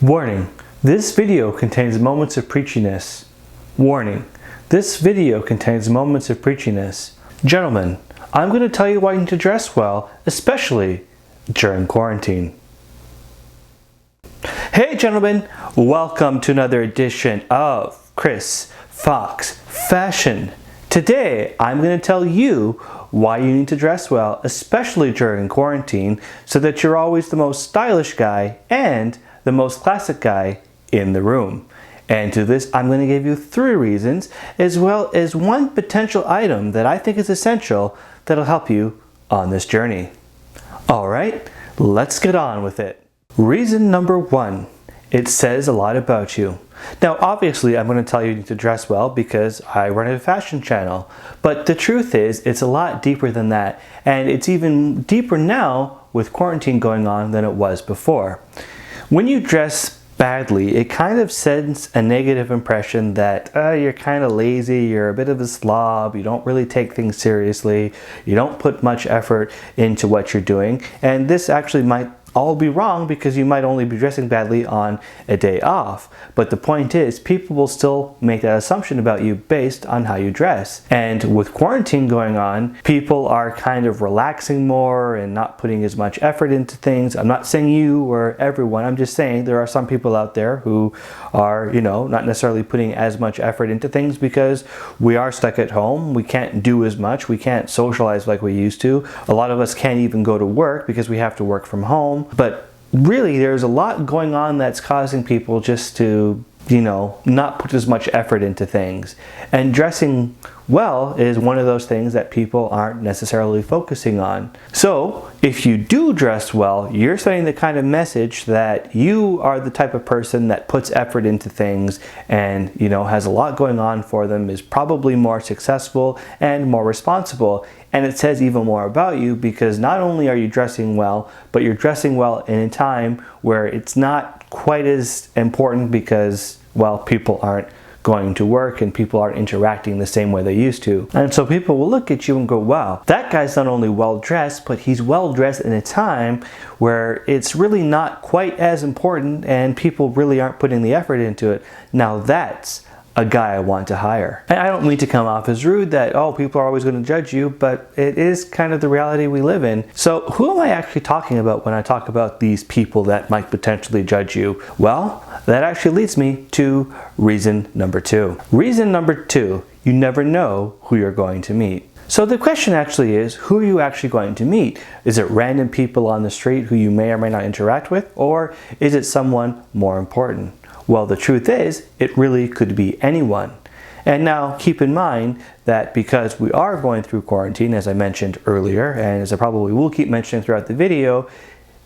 Warning, this video contains moments of preachiness. Warning, this video contains moments of preachiness. Gentlemen, I'm going to tell you why you need to dress well, especially during quarantine. Hey gentlemen, welcome to another edition of Chris Fox Fashion. Today, I'm going to tell you why you need to dress well, especially during quarantine, so that you're always the most stylish guy and the most classic guy in the room. And to this, I'm going to give you 3 reasons, as well as 1 potential item that I think is essential that'll help you on this journey. Alright, let's get on with it. Reason number 1, it says a lot about you. Now obviously I'm going to tell you to dress well because I run a fashion channel, but the truth is it's a lot deeper than that, and it's even deeper now with quarantine going on than it was before. When you dress badly, it kind of sends a negative impression that you're kind of lazy, you're a bit of a slob, you don't really take things seriously, you don't put much effort into what you're doing, and this actually might all be wrong because you might only be dressing badly on a day off. But the point is, people will still make that assumption about you based on how you dress. And with quarantine going on, people are kind of relaxing more and not putting as much effort into things. I'm not saying you or everyone, I'm just saying there are some people out there who are, not necessarily putting as much effort into things because we are stuck at home. We can't do as much. We can't socialize like we used to. A lot of us can't even go to work because we have to work from home. But really, there's a lot going on that's causing people just to, not put as much effort into things. And dressing well is one of those things that people aren't necessarily focusing on. So if you do dress well, you're sending the kind of message that you are the type of person that puts effort into things and, has a lot going on for them, is probably more successful and more responsible. And it says even more about you because not only are you dressing well, but you're dressing well in a time where it's not quite as important because, well, people aren't going to work and people aren't interacting the same way they used to. And so people will look at you and go, wow, that guy's not only well dressed, but he's well dressed in a time where it's really not quite as important and people really aren't putting the effort into it. Now that's a guy I want to hire. And I don't mean to come off as rude that, people are always going to judge you, but it is kind of the reality we live in. So who am I actually talking about when I talk about these people that might potentially judge you? Well, that actually leads me to reason number 2. Reason number 2, you never know who you're going to meet. So the question actually is, who are you actually going to meet? Is it random people on the street who you may or may not interact with, or is it someone more important? Well, the truth is, it really could be anyone. And now keep in mind that because we are going through quarantine, as I mentioned earlier, and as I probably will keep mentioning throughout the video,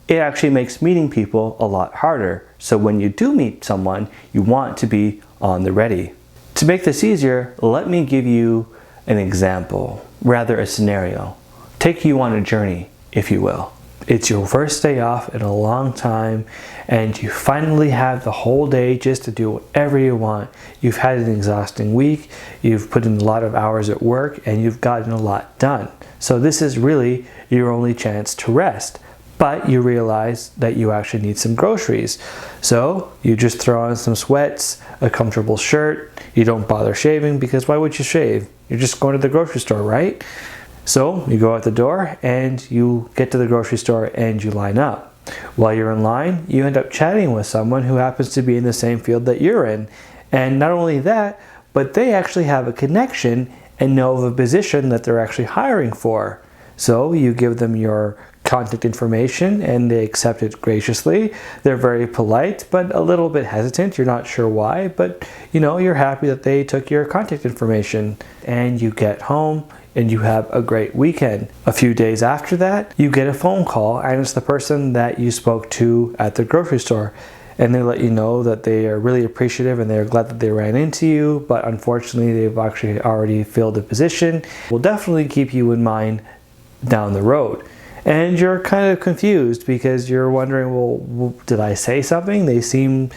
it actually makes meeting people a lot harder. So when you do meet someone, you want to be on the ready. To make this easier, let me give you an example, rather a scenario. Take you on a journey, if you will. It's your first day off in a long time and you finally have the whole day just to do whatever you want. You've had an exhausting week, you've put in a lot of hours at work, and you've gotten a lot done. So this is really your only chance to rest. But you realize that you actually need some groceries. So you just throw on some sweats, a comfortable shirt, you don't bother shaving because why would you shave? You're just going to the grocery store, right? So you go out the door and you get to the grocery store and you line up. While you're in line, you end up chatting with someone who happens to be in the same field that you're in. And not only that, but they actually have a connection and know of a position that they're actually hiring for. So you give them your contact information and they accept it graciously. They're very polite, but a little bit hesitant. You're not sure why, but you're happy that they took your contact information. And you get home and you have a great weekend. A few days after that, you get a phone call and it's the person that you spoke to at the grocery store. And they let you know that they are really appreciative and they're glad that they ran into you, but unfortunately they've actually already filled the position. We'll definitely keep you in mind down the road. And you're kind of confused because you're wondering, well, did I say something? They seemed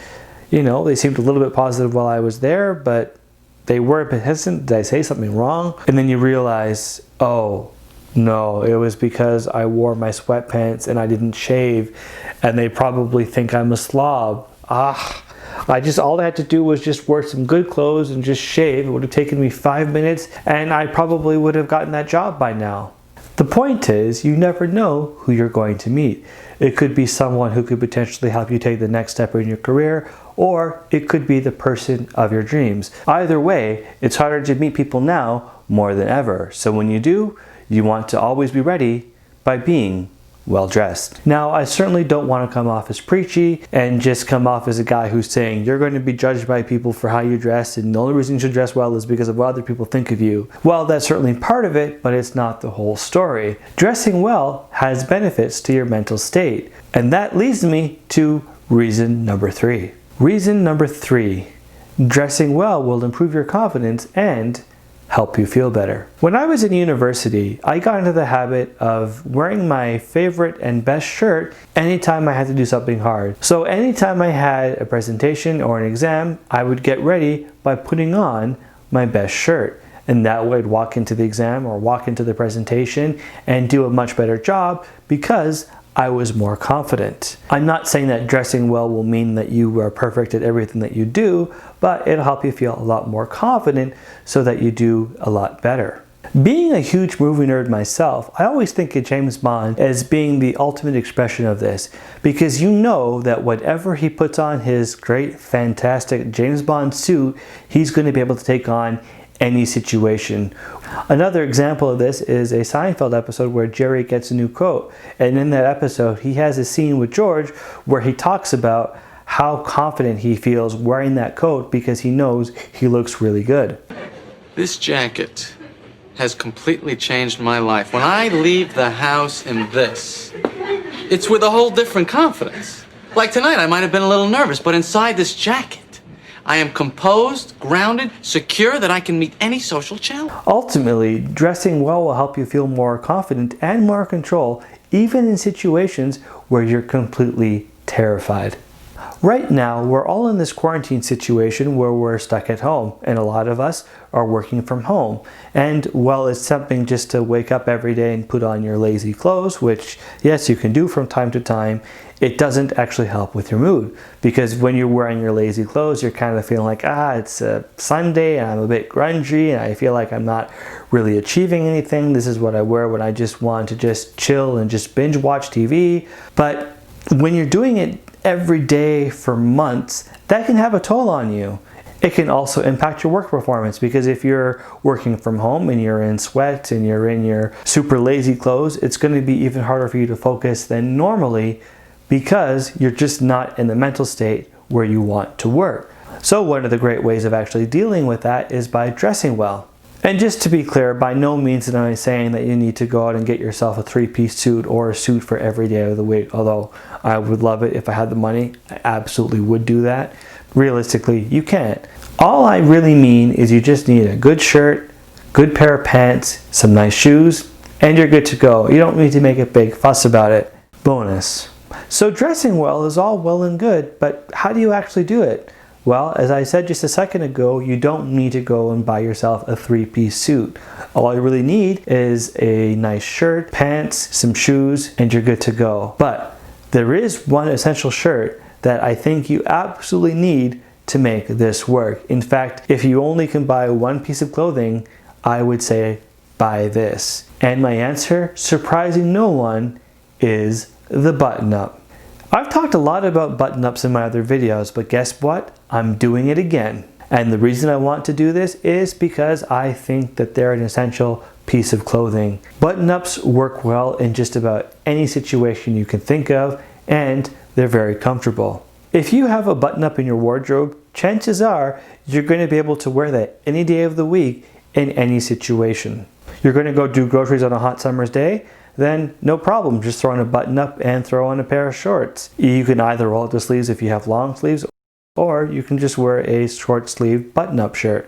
a little bit positive while I was there, but they were a bit hesitant. Did I say something wrong? And then you realize, oh, no, it was because I wore my sweatpants and I didn't shave, and they probably think I'm a slob. All I had to do was just wear some good clothes and just shave. It would have taken me 5 minutes and I probably would have gotten that job by now. The point is, you never know who you're going to meet. It could be someone who could potentially help you take the next step in your career, or it could be the person of your dreams. Either way, it's harder to meet people now more than ever. So when you do, you want to always be ready by being well dressed. Now, I certainly don't want to come off as preachy and just come off as a guy who's saying you're going to be judged by people for how you dress and the only reason you should dress well is because of what other people think of you. Well, that's certainly part of it, but it's not the whole story. Dressing well has benefits to your mental state. And that leads me to reason number 3. Reason number 3, dressing well will improve your confidence and help you feel better. When I was in university, I got into the habit of wearing my favorite and best shirt anytime I had to do something hard. So anytime I had a presentation or an exam, I would get ready by putting on my best shirt. And that way I'd walk into the exam or walk into the presentation and do a much better job because I was more confident. I'm not saying that dressing well will mean that you are perfect at everything that you do, but it'll help you feel a lot more confident so that you do a lot better. Being a huge movie nerd myself, I always think of James Bond as being the ultimate expression of this, because you know that whatever he puts on his great, fantastic James Bond suit, he's going to be able to take on any situation. Another example of this is a Seinfeld episode where Jerry gets a new coat, and in that episode he has a scene with George where he talks about how confident he feels wearing that coat because he knows he looks really good. This jacket has completely changed my life. When I leave the house in this, it's with a whole different confidence. Like tonight I might have been a little nervous, but inside this jacket I am composed, grounded, secure that I can meet any social challenge. Ultimately, dressing well will help you feel more confident and more in control, even in situations where you're completely terrified. Right now, we're all in this quarantine situation where we're stuck at home, and a lot of us are working from home. And while it's something just to wake up every day and put on your lazy clothes, which yes, you can do from time to time, it doesn't actually help with your mood. Because when you're wearing your lazy clothes, you're kind of feeling like, it's a Sunday and I'm a bit grungy and I feel like I'm not really achieving anything. This is what I wear when I just want to just chill and just binge watch TV. But when you're doing it every day for months, that can have a toll on you. It can also impact your work performance, because if you're working from home and you're in sweats and you're in your super lazy clothes, it's going to be even harder for you to focus than normally because you're just not in the mental state where you want to work. So one of the great ways of actually dealing with that is by dressing well. And just to be clear, by no means am I saying that you need to go out and get yourself a 3-piece suit or a suit for every day of the week, although I would love it if I had the money. I absolutely would do that. Realistically, you can't. All I really mean is you just need a good shirt, good pair of pants, some nice shoes, and you're good to go. You don't need to make a big fuss about it. Bonus. So dressing well is all well and good, but how do you actually do it? Well, as I said just a second ago, you don't need to go and buy yourself a 3-piece suit. All you really need is a nice shirt, pants, some shoes, and you're good to go. But there is one essential shirt that I think you absolutely need to make this work. In fact, if you only can buy one piece of clothing, I would say buy this. And my answer, surprising no one, is the button-up. I've talked a lot about button-ups in my other videos, but guess what? I'm doing it again. And the reason I want to do this is because I think that they're an essential piece of clothing. Button-ups work well in just about any situation you can think of, and they're very comfortable. If you have a button-up in your wardrobe, chances are you're going to be able to wear that any day of the week in any situation. You're going to go do groceries on a hot summer's day, then no problem, just throw on a button up and throw on a pair of shorts. You can either roll up the sleeves if you have long sleeves, or you can just wear a short sleeve button up shirt.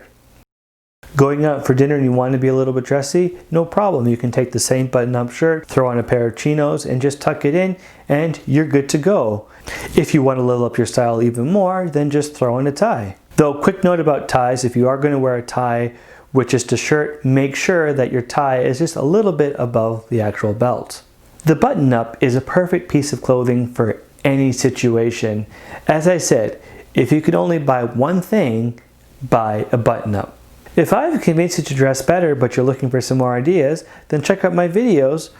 Going out for dinner and you want to be a little bit dressy, no problem. You can take the same button up shirt, throw on a pair of chinos and just tuck it in and you're good to go. If you want to level up your style even more, then just throw in a tie. Though, quick note about ties, if you are going to wear a tie with just a shirt, make sure that your tie is just a little bit above the actual belt. The button-up is a perfect piece of clothing for any situation. As I said, if you could only buy one thing, buy a button-up. If I've convinced you to dress better but you're looking for some more ideas, then check out my videos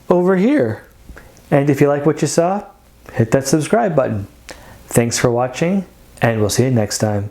over here. And if you like what you saw, hit that subscribe button. Thanks for watching, and we'll see you next time.